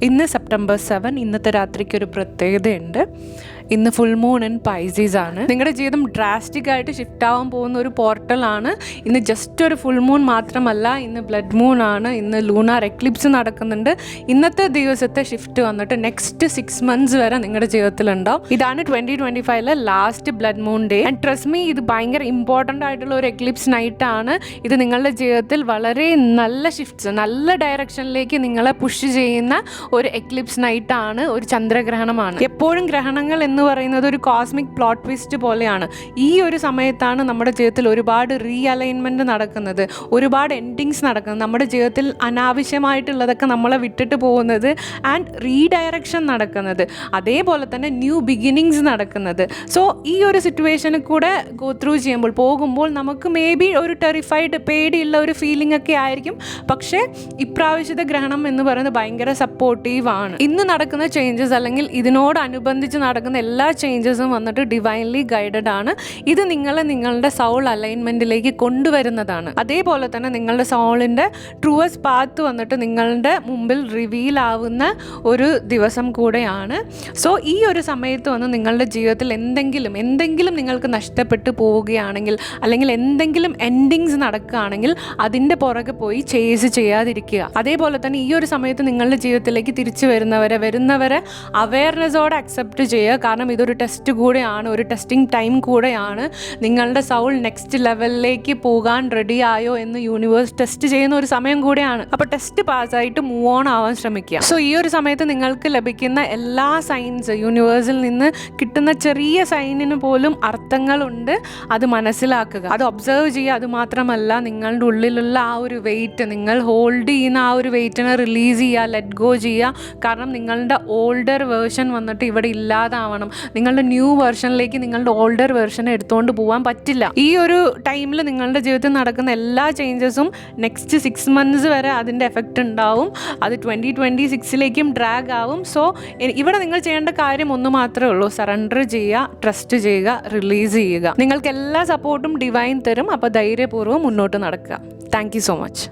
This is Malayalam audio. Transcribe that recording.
ഇന്ന് സെപ്റ്റംബർ 7, ഇന്നത്തെ രാത്രിക്ക് ഒരു പ്രത്യേകതയുണ്ട്. ഇന്ന് ഫുൾ മൂൺ ഇൻ പൈസീസ് ആണ്. നിങ്ങളുടെ ജീവിതം ഡ്രാസ്റ്റിക് ആയിട്ട് ഷിഫ്റ്റ് ആവാൻ പോകുന്ന ഒരു പോർട്ടലാണ്. ഇന്ന് ജസ്റ്റ് ഒരു ഫുൾ മൂൺ മാത്രമല്ല, ഇന്ന് ബ്ലഡ് മൂൺ ആണ്. ഇന്ന് ലൂണാർ എക്ലിപ്സ് നടക്കുന്നുണ്ട്. ഇന്നത്തെ ദിവസത്തെ ഷിഫ്റ്റ് വന്നിട്ട് നെക്സ്റ്റ് 6 months വരെ നിങ്ങളുടെ ജീവിതത്തിൽ ഉണ്ടാവും. ഇതാണ് 2025 last blood moon day. And trust me, ഇത് ഭയങ്കര ഇമ്പോർട്ടൻ്റ് ആയിട്ടുള്ള ഒരു എക്ലിപ്സ് നൈറ്റ് ആണ്. ഇത് നിങ്ങളുടെ ജീവിതത്തിൽ വളരെ നല്ല ഷിഫ്റ്റ്സ്, നല്ല ഡയറക്ഷനിലേക്ക് നിങ്ങളെ പുഷ് ചെയ്യുന്ന ഒരു എക്ലിപ്സ് നൈറ്റ് ആണ്, ഒരു ചന്ദ്രഗ്രഹണമാണ്. എപ്പോഴും ഗ്രഹണങ്ങൾ എന്ന് പറയുന്നത് ഒരു കോസ്മിക് പ്ലോട്ട് ട്വിസ്റ്റ് പോലെയാണ്. ഈ ഒരു സമയത്താണ് നമ്മുടെ ജീവിതത്തിൽ ഒരുപാട് റീഅലൈൻമെൻറ്റ് നടക്കുന്നത്, ഒരുപാട് എൻഡിങ്സ് നടക്കുന്നത്, നമ്മുടെ ജീവിതത്തിൽ അനാവശ്യമായിട്ടുള്ളതൊക്കെ നമ്മളെ വിട്ടിട്ട് പോകുന്നത് ആൻഡ് റീഡയറക്ഷൻ നടക്കുന്നത്, അതേപോലെ തന്നെ ന്യൂ ബിഗിനിങ്സ് നടക്കുന്നത്. സോ ഈ ഒരു സിറ്റുവേഷനിൽ കൂടെ ഗോ ത്രൂ പോകുമ്പോൾ നമുക്ക് മേ ബി ഒരു ടെറിഫൈഡ്, പേടിയുള്ള ഒരു ഫീലിംഗ് ഒക്കെ ആയിരിക്കും. പക്ഷേ ഇപ്രാവശ്യത്തെ ഗ്രഹണം എന്ന് പറയുന്നത് ഭയങ്കര സപ്പോർട്ടീവ് ആണ്. ഇന്ന് നടക്കുന്ന ചേഞ്ചസ് അല്ലെങ്കിൽ ഇതിനോടനുബന്ധിച്ച് നടക്കുന്ന എല്ലാ ചേഞ്ചസും വന്നിട്ട് ഡിവൈൻലി ഗൈഡഡ് ആണ്. ഇത് നിങ്ങളുടെ സൗൾ അലൈൻമെൻറ്റിലേക്ക് കൊണ്ടുവരുന്നതാണ്. അതേപോലെ തന്നെ നിങ്ങളുടെ സൗളിൻ്റെ ട്രൂവസ്റ്റ് പാത്ത് വന്നിട്ട് നിങ്ങളുടെ മുമ്പിൽ റിവീൽ ആവുന്ന ഒരു ദിവസം കൂടെയാണ്. സോ ഈ ഒരു സമയത്ത് വന്ന് നിങ്ങളുടെ ജീവിതത്തിൽ എന്തെങ്കിലും നിങ്ങൾക്ക് നഷ്ടപ്പെട്ടു പോവുകയാണെങ്കിൽ, അല്ലെങ്കിൽ എന്തെങ്കിലും എൻഡിങ്സ് നടക്കുകയാണെങ്കിൽ അതിൻ്റെ പുറകെ പോയി ചേസ് ചെയ്യാതിരിക്കുക. അതേപോലെ തന്നെ ഈ ഒരു സമയത്ത് നിങ്ങളുടെ ജീവിതത്തിലേക്ക് തിരിച്ചു വരുന്നവരെ അവയർനെസ്സോടെ അക്സെപ്റ്റ് ചെയ്യുക. കാരണം ഇതൊരു ടെസ്റ്റ് കൂടെയാണ്, ഒരു ടെസ്റ്റിംഗ് ടൈം കൂടെയാണ്. നിങ്ങളുടെ സൗൾ നെക്സ്റ്റ് ലെവലിലേക്ക് പോകാൻ റെഡി ആയോ എന്ന് യൂണിവേഴ്സ് ടെസ്റ്റ് ചെയ്യുന്ന ഒരു സമയം കൂടെയാണ്. അപ്പോൾ ടെസ്റ്റ് പാസ്സായിട്ട് മൂവ് ഓൺ ആവാൻ ശ്രമിക്കുക. സോ ഈ ഒരു സമയത്ത് നിങ്ങൾക്ക് ലഭിക്കുന്ന എല്ലാ സൈൻസ്, യൂണിവേഴ്സിൽ നിന്ന് കിട്ടുന്ന ചെറിയ സൈനിന് പോലും അർത്ഥങ്ങളുണ്ട്. അത് മനസ്സിലാക്കുക, അത് ഒബ്സർവ് ചെയ്യുക. അതുമാത്രമല്ല, നിങ്ങളുടെ ഉള്ളിലുള്ള ആ ഒരു വെയിറ്റ്, നിങ്ങൾ ഹോൾഡ് ചെയ്യുന്ന ആ ഒരു വെയിറ്റിനെ റിലീസ് ചെയ്യുക, ലെറ്റ് ഗോ ചെയ്യുക. കാരണം നിങ്ങളുടെ ഓൾഡർ വേർഷൻ വന്നിട്ട് ഇവിടെ ഇല്ലാതാവണം. നിങ്ങളുടെ ന്യൂ വേർഷനിലേക്ക് നിങ്ങളുടെ ഓൾഡർ വേർഷനെ എടുത്തുകൊണ്ട് പോകാൻ പറ്റില്ല. ഈ ഒരു ടൈമിൽ നിങ്ങളുടെ ജീവിതത്തിൽ നടക്കുന്ന എല്ലാ ചേഞ്ചസും നെക്സ്റ്റ് 6 months വരെ അതിൻ്റെ എഫക്റ്റ് ഉണ്ടാവും. അത് 2026ലേക്കും ഡ്രാഗ് ആവും. സോ ഇവിടെ നിങ്ങൾ ചെയ്യേണ്ട കാര്യം ഒന്ന് മാത്രമേ ഉള്ളൂ: സറണ്ടർ ചെയ്യുക, ട്രസ്റ്റ് ചെയ്യുക, റിലീസ് ചെയ്യുക. നിങ്ങൾക്ക് എല്ലാ സപ്പോർട്ടും ഡിവൈൻ തരും. അപ്പോൾ ധൈര്യപൂർവ്വം മുന്നോട്ട് നടക്കുക. Thank you so much.